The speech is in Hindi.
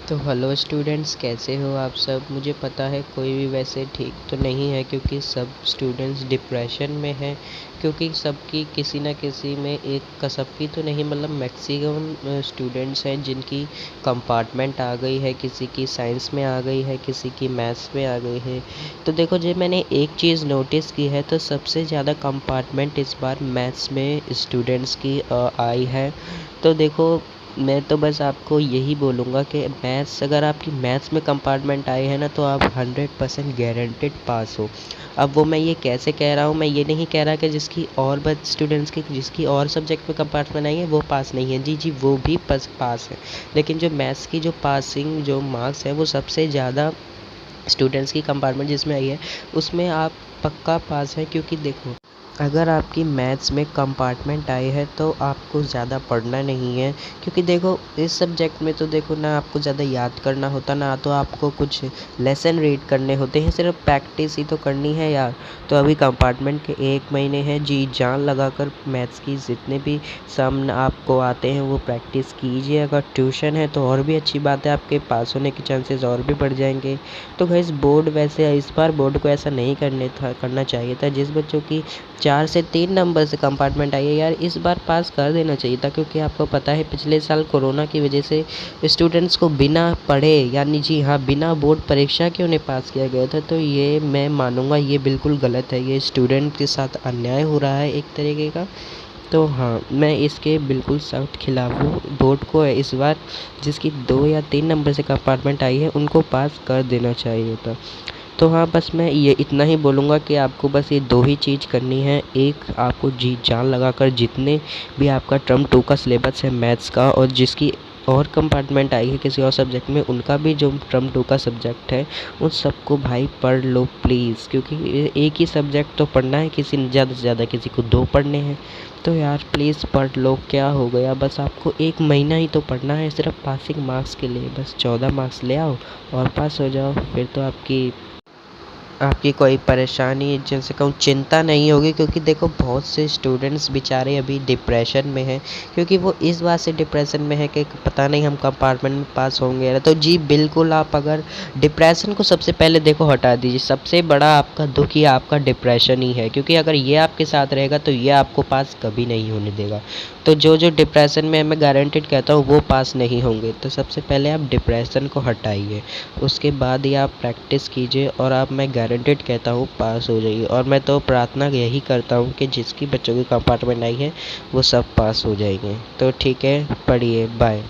तो हेलो स्टूडेंट्स, कैसे हो आप सब। मुझे पता है कोई भी वैसे ठीक तो नहीं है, क्योंकि सब स्टूडेंट्स डिप्रेशन में हैं। क्योंकि सबकी किसी ना किसी में एक का, सबकी तो नहीं मतलब मैक्सिमम स्टूडेंट्स हैं जिनकी कंपार्टमेंट आ गई है, किसी की साइंस में आ गई है, किसी की मैथ्स में आ गई है। तो देखो, जो मैंने एक चीज़ नोटिस की है, तो सबसे ज़्यादा कंपार्टमेंट इस बार मैथ्स में स्टूडेंट्स की आई है। तो देखो, मैं तो बस आपको यही बोलूँगा कि मैथ्स, अगर आपकी मैथ्स में कंपार्टमेंट आई है ना, तो आप 100% गारंटेड पास हो। अब वो मैं ये कैसे कह रहा हूँ, मैं ये नहीं कह रहा कि जिसकी और बच स्टूडेंट्स की जिसकी और सब्जेक्ट में कंपार्टमेंट आई है वो पास नहीं है। जी जी, वो भी पास है। लेकिन जो मैथ्स की जो पासिंग जो मार्क्स है, वो सबसे ज़्यादा स्टूडेंट्स की कंपार्टमेंट जिसमें आई है, उसमें आप पक्का पास हैं। क्योंकि देखो, अगर आपकी मैथ्स में कंपार्टमेंट आई है तो आपको ज़्यादा पढ़ना नहीं है। क्योंकि देखो, इस सब्जेक्ट में तो देखो ना, आपको ज़्यादा याद करना होता ना, तो आपको कुछ लेसन रीड करने होते हैं, सिर्फ प्रैक्टिस ही तो करनी है यार। तो अभी कंपार्टमेंट के 1 महीने हैं, जी जान लगाकर मैथ्स की जितने भी सम आपको आते हैं वो प्रैक्टिस कीजिए। अगर ट्यूशन है तो और भी अच्छी बात है, आपके पास होने के चांसेस और भी बढ़ जाएंगे। तो गाइस, बोर्ड वैसे इस बार बोर्ड को ऐसा नहीं करना चाहिए था। जिस बच्चों की 4 से 3 नंबर से कंपार्टमेंट आई है यार, इस बार पास कर देना चाहिए था। क्योंकि आपको पता है पिछले साल कोरोना की वजह से स्टूडेंट्स को बिना पढ़े, यानी जी हाँ, बिना बोर्ड परीक्षा के उन्हें पास किया गया था। तो ये मैं मानूंगा ये बिल्कुल गलत है, ये स्टूडेंट के साथ अन्याय हो रहा है एक तरीके का। तो हाँ, मैं इसके बिल्कुल सख्त खिलाफ हूँ। बोर्ड को इस बार जिसकी 2 या 3 नंबर से कंपार्टमेंट आई है उनको पास कर देना चाहिए था। तो हाँ, बस मैं ये इतना ही बोलूँगा कि आपको बस ये दो ही चीज़ करनी है। एक, आपको जी जान लगाकर जितने भी आपका टर्म 2 का सिलेबस है मैथ्स का, और जिसकी और कंपार्टमेंट आई है किसी और सब्जेक्ट में, उनका भी जो टर्म 2 का सब्जेक्ट है, उन सबको भाई पढ़ लो प्लीज़। क्योंकि एक ही सब्जेक्ट तो पढ़ना है, किसी ने ज़्यादा से ज़्यादा किसी को 2 पढ़ने हैं। तो यार प्लीज़ पढ़ लो, क्या हो गया, बस आपको 1 महीना ही तो पढ़ना है सिर्फ पासिंग मार्क्स के लिए। बस 14 मार्क्स ले आओ और पास हो जाओ, फिर तो आपकी आपकी कोई परेशानी, जिनसे कहूँ चिंता नहीं होगी। क्योंकि देखो, बहुत से स्टूडेंट्स बेचारे अभी डिप्रेशन में हैं। क्योंकि वो इस बात से डिप्रेशन में है कि पता नहीं हम कंपार्टमेंट में पास होंगे या। तो जी बिल्कुल, आप अगर डिप्रेशन को सबसे पहले देखो हटा दीजिए। सबसे बड़ा आपका दुख ही आपका डिप्रेशन ही है। क्योंकि अगर ये आपके साथ रहेगा तो ये आपको पास कभी नहीं होने देगा। तो जो जो डिप्रेशन में है, मैं गारंटेड कहता हूँ वो पास नहीं होंगे। तो सबसे पहले आप डिप्रेशन को हटाइए, उसके बाद ही आप प्रैक्टिस कीजिए, और आप, मैं गारंटेड कहता हूँ, पास हो जाइए। और मैं तो प्रार्थना यही करता हूँ कि जिसकी बच्चों की कंपार्टमेंट आई है वो सब पास हो जाएंगे। तो ठीक है, पढ़िए, बाय।